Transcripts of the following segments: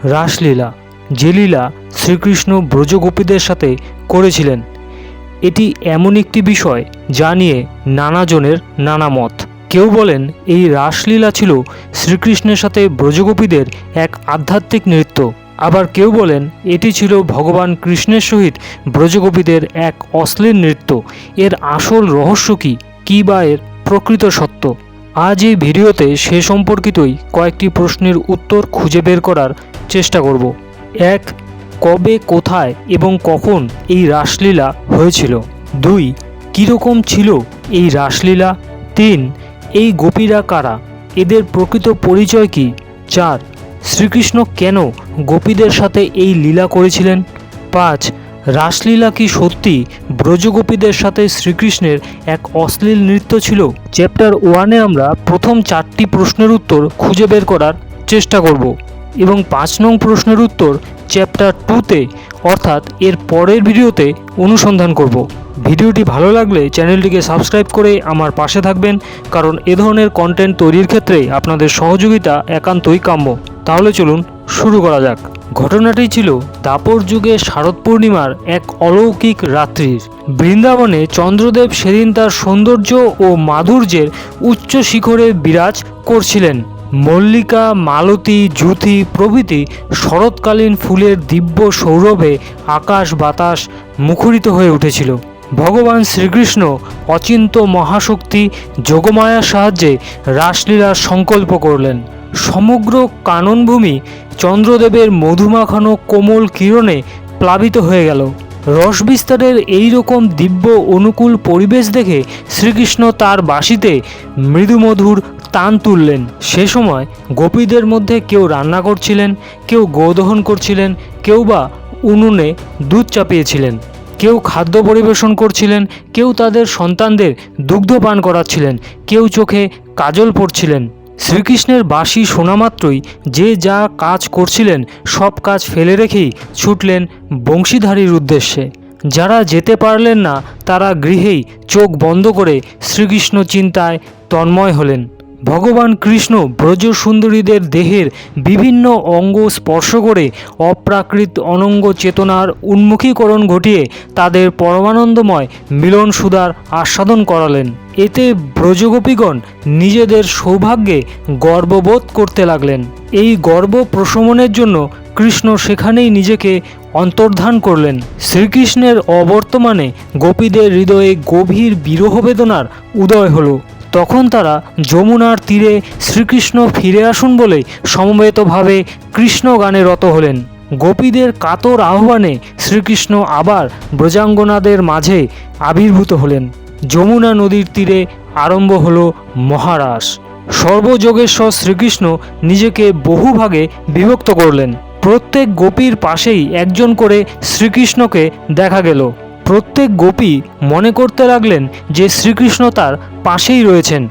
রাসলীলা, যে লীলা শ্রীকৃষ্ণ ব্রজগোপীদের সাথে করেছিলেন। এটি এমন একটি বিষয় যা নিয়ে নানাজনের নানা মত। কেউ বলেন এই রাসলীলা ছিল শ্রীকৃষ্ণের সাথে ব্রজগোপীদের এক আধ্যাত্মিক নৃত্য, আবার কেউ বলেন এটি ছিল ভগবান কৃষ্ণের সহিত ব্রজগোপীদের এক অশ্লীল নৃত্য। এর আসল রহস্য কী বা এর প্রকৃত সত্য? আজ এই ভিডিওতে সে সম্পর্কিতই কয়েকটি প্রশ্নের উত্তর খুঁজে বের করার চেষ্টা করব। 1. কবে, কোথায় এবং কখন এই রাসলীলা হয়েছিল? 2. কীরকম ছিল এই রাসলীলা? 3. এই গোপীরা কারা? এদের প্রকৃত পরিচয় কী? 4. শ্রীকৃষ্ণ কেন গোপীদের সাথে এই লীলা করেছিলেন? 5. রাসলীলা কি সত্যি ব্রজগোপীদের সাথে শ্রীকৃষ্ণের এক অশ্লীল নৃত্য ছিল? চ্যাপ্টার 1-এ আমরা প্রথম 4টি প্রশ্নের উত্তর খুঁজে বের করার চেষ্টা করব এবং 5 নং প্রশ্নের উত্তর চ্যাপ্টার 2-তে অর্থাৎ এর পরের ভিডিওতে অনুসন্ধান করব। ভিডিওটি ভালো লাগলে চ্যানেলটিকে সাবস্ক্রাইব করে আমার পাশে থাকবেন, কারণ এ ধরনের কন্টেন্ট তৈরির ক্ষেত্রে আপনাদের সহযোগিতা একান্তই কাম্য। তাহলে চলুন শুরু করা যাক। ঘটনাটি ছিল দাপর যুগে শারদ পূর্ণিমার এক অলৌকিক রাত্রির। বৃন্দাবনে চন্দ্রদেব সেদিন তার সৌন্দর্য ও মাধুর্যের উচ্চ শিখরে বিরাজ করছিলেন। মল্লিকা, মালতী, যুথি প্রভৃতি শরৎকালীন ফুলের দিব্য সৌরভে আকাশ বাতাস মুখরিত হয়ে উঠেছিল। ভগবান শ্রীকৃষ্ণ অচিন্ত মহাশক্তি যোগমায়ার সাহায্যে রাসলীলার সংকল্প করলেন। সমগ্র কাননভূমি চন্দ্রদেবের মধুমাখানো কোমল কিরণে প্লাবিত হয়ে গেল। রস বিস্তারের এইরকম দিব্য অনুকূল পরিবেশ দেখে শ্রীকৃষ্ণ তার বাঁশিতে মৃদুমধুর তান তুললেন। সে সময় গোপীদের মধ্যে কেউ রান্না করছিলেন, কেউ গোদহন করছিলেন, কেউ বা উনুনে দুধ চাপিয়েছিলেন, কেউ খাদ্য পরিবেশন করছিলেন, কেউ তাদের সন্তানদের দুগ্ধ পান করাচ্ছিলেন, কেউ চোখে কাজল পরছিলেন। শ্রীকৃষ্ণের বাঁশি শোনা মাত্রই যে যা কাজ করছিলেন সব কাজ ফেলে রেখেই ছুটলেন বংশীধারীর উদ্দেশ্যে। যারা যেতে পারলেন না তারা গৃহেই চোখ বন্ধ করে শ্রীকৃষ্ণ চিন্তায় তন্ময় হলেন। ভগবান কৃষ্ণ ব্রজ সুন্দরীদের দেহের বিভিন্ন অঙ্গ স্পর্শ করে অপ্রাকৃত অনঙ্গ চেতনার উন্মুখীকরণ ঘটিয়ে তাদের পরমানন্দময় মিলন সুধার আস্বাদন করালেন। এতে ব্রজগোপীগণ নিজেদের সৌভাগ্যে গর্ববোধ করতে লাগলেন। এই গর্ব প্রশমনের জন্য কৃষ্ণ সেখানেই নিজেকে অন্তর্ধান করলেন। শ্রীকৃষ্ণের অবর্তমানে গোপীদের হৃদয়ে গভীর বিরহ বেদনার উদয় হলো। তখন তারা যমুনার তীরে শ্রীকৃষ্ণ ফিরে আসুন বলে সমবেতভাবে কৃষ্ণ গানে রত হলেন। গোপীদের কাতর আহ্বানে শ্রীকৃষ্ণ আবার ব্রজাঙ্গনাদের মাঝে আবির্ভূত হলেন। যমুনা নদীর তীরে আরম্ভ হলো মহারাস। সর্বযোগেশ্বর শ্রীকৃষ্ণ নিজেকে বহু ভাগে বিভক্ত করলেন। প্রত্যেক গোপীর পাশেই একজন করে শ্রীকৃষ্ণকে দেখা গেল। প্রত্যেক গোপী মনে করতে লাগলেন যে শ্রীকৃষ্ণ তার পাশেই রয়েছেন।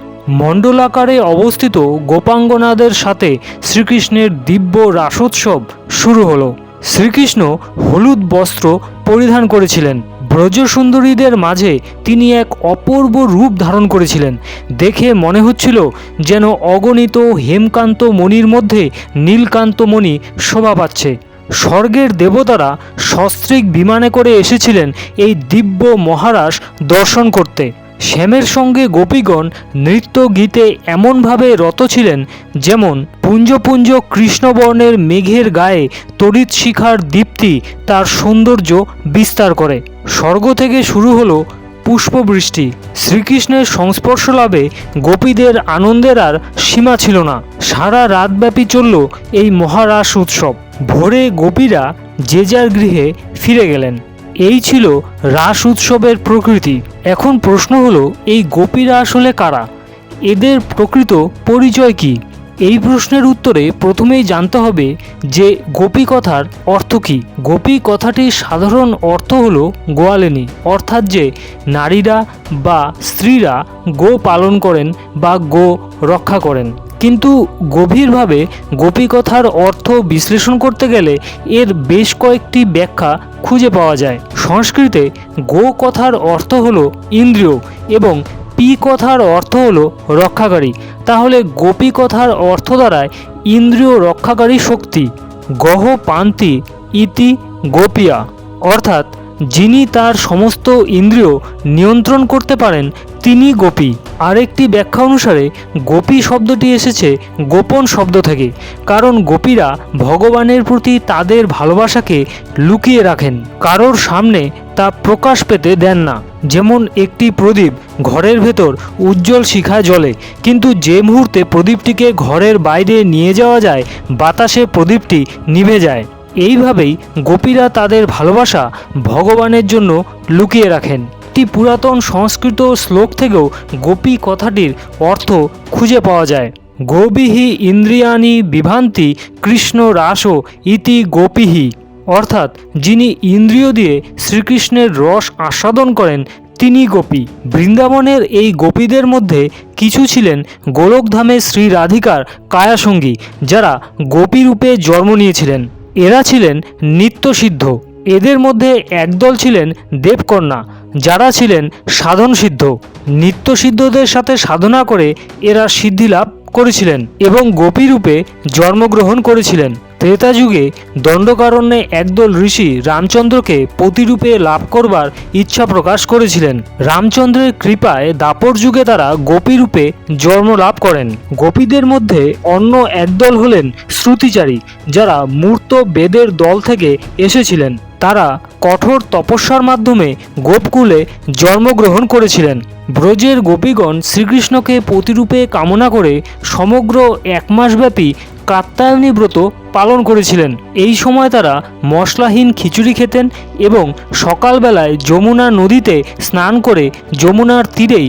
মণ্ডলাকারে অবস্থিত গোপাঙ্গনাদের সাথে শ্রীকৃষ্ণের দিব্য রাসোৎসব শুরু হলো। শ্রীকৃষ্ণ হলুদ বস্ত্র পরিধান করেছিলেন। ব্রজসুন্দরীদের মাঝে তিনি এক অপূর্ব রূপ ধারণ করেছিলেন। দেখে মনে হচ্ছিল যেন অগণিত হেমকান্ত মণির মধ্যে নীলকান্ত মণি শোভা পাচ্ছে। স্বর্গের দেবতারা সস্ত্রীক বিমানে করে এসেছিলেন এই দিব্য মহারাস দর্শন করতে। শ্যামের সঙ্গে গোপীগণ নৃত্য গীতে এমনভাবে রত ছিলেন যেমন পুঞ্জ পুঞ্জ কৃষ্ণবর্ণের মেঘের গায়ে তড়িৎ শিখার দীপ্তি তার সৌন্দর্য বিস্তার করে। স্বর্গ থেকে শুরু হলো পুষ্পবৃষ্টি। শ্রীকৃষ্ণের সংস্পর্শ লাভে গোপীদের আনন্দের আর সীমা ছিল না। সারা রাতব্যাপী চলল এই মহারাস উৎসব। ভোরে গোপীরা যে যার গৃহে ফিরে গেলেন। এই ছিল রাস উৎসবের প্রকৃতি। এখন প্রশ্ন হলো, এই গোপীরা আসলে কারা? এদের প্রকৃত পরিচয় কী? এই প্রশ্নের উত্তরে প্রথমেই জানতে হবে যে গোপী কথার অর্থ কী। গোপী কথাটির সাধারণ অর্থ হলো গোয়ালিনী, অর্থাৎ যে নারীরা বা স্ত্রীরা গো পালন করেন বা গো রক্ষা করেন। কিন্তু গভীরভাবে গোপী কথার অর্থ বিশ্লেষণ করতে গেলে এর বেশ কয়েকটি ব্যাখ্যা খুঁজে পাওয়া যায়। সংস্কৃতে গো কথার অর্থ হলো ইন্দ্রিয় এবং পি কথার অর্থ হলো রক্ষাকারী। তাহলে গোপী কথার অর্থ দাঁড়ায় ইন্দ্রিয় রক্ষাকারী শক্তি। গহ পান্তি ইতি গোপিয়া, অর্থাৎ যিনি তার সমস্ত ইন্দ্রিয় নিয়ন্ত্রণ করতে পারেন তিনি গোপী। আরেকটি ব্যাখ্যা অনুসারে গোপী শব্দটি এসেছে গোপন শব্দ থেকে, কারণ গোপীরা ভগবানের প্রতি তাদের ভালোবাসাকে লুকিয়ে রাখেন, কারোর সামনে তা প্রকাশ পেতে দেন না। যেমন একটি প্রদীপ ঘরের ভেতর উজ্জ্বল শিখায় জ্বলে, কিন্তু যে মুহূর্তে প্রদীপটিকে ঘরের বাইরে নিয়ে যাওয়া যায় বাতাসে প্রদীপটি নিভে যায়। এইভাবেই গোপীরা তাদের ভালোবাসা ভগবানের জন্য লুকিয়ে রাখেন। একটি পুরাতন সংস্কৃত শ্লোক থেকেও গোপী কথাটির অর্থ খুঁজে পাওয়া যায়। গোবিহি ইন্দ্রিয়াণি বিভান্তি কৃষ্ণ রাসো ইতি গোপীহি, অর্থাৎ যিনি ইন্দ্রিয় দিয়ে শ্রীকৃষ্ণের রস আস্বাদন করেন তিনি গোপী। বৃন্দাবনের এই গোপীদের মধ্যে কিছু ছিলেন গোলকধামে শ্রী রাধিকার কায়াসঙ্গী, যারা গোপী রূপে জন্ম নিয়েছিলেন। এরা ছিলেন নিত্যসিদ্ধ। এদের মধ্যে একদল ছিলেন দেবকন্যা, যারা ছিলেন সাধন সিদ্ধ। নিত্যসিদ্ধদের সাথে সাধনা করে এরা সিদ্ধিলাভ করেছিলেন এবং গোপী রূপে জন্মগ্রহণ করেছিলেন। ত্রেতা যুগে দণ্ডকারণ্যে একদল ঋষি রামচন্দ্রকে পতিরূপে লাভ করবার ইচ্ছা প্রকাশ করেছিলেন। রামচন্দ্রের কৃপায় দাপর যুগে তারা গোপী রূপে জন্ম লাভ করেন। গোপীদের মধ্যে অন্য একদল হলেন শ্রুতিচারী, যারা মূর্ত বেদের দল থেকে এসেছিলেন। তারা কঠোর তপস্যার মাধ্যমে গোপকুলে জন্মগ্রহণ করেছিলেন। ব্রজের গোপীগণ শ্রীকৃষ্ণকে পতিরূপে কামনা করে সমগ্র 1 মাসব্যাপী কাত্যায়নী ব্রত পালন করেছিলেন। এই সময় তারা মশলাহীন খিচুড়ি খেতেন এবং সকালবেলায় যমুনা নদীতে স্নান করে যমুনার তীরেই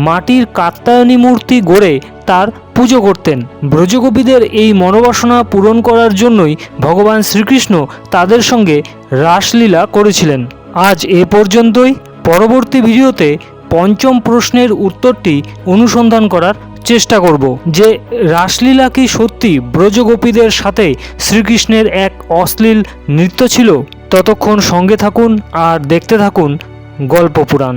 মাটির কাত্যায়নী মূর্তি গড়ে তার পুজো করতেন। ব্রজগোপীদের এই মনোবাসনা পূরণ করার জন্যই ভগবান শ্রীকৃষ্ণ তাদের সঙ্গে রাসলীলা করেছিলেন। আজ এ পর্যন্তই। পরবর্তী ভিডিওতে পঞ্চম প্রশ্নের উত্তরটি অনুসন্ধান করার চেষ্টা করব যে রাসলীলা কি সত্যি ব্রজগোপীদের সাথে শ্রীকৃষ্ণের এক অশ্লীল নৃত্য ছিল। ততক্ষণ সঙ্গে থাকুন আর দেখতে থাকুন গল্প পুরাণ।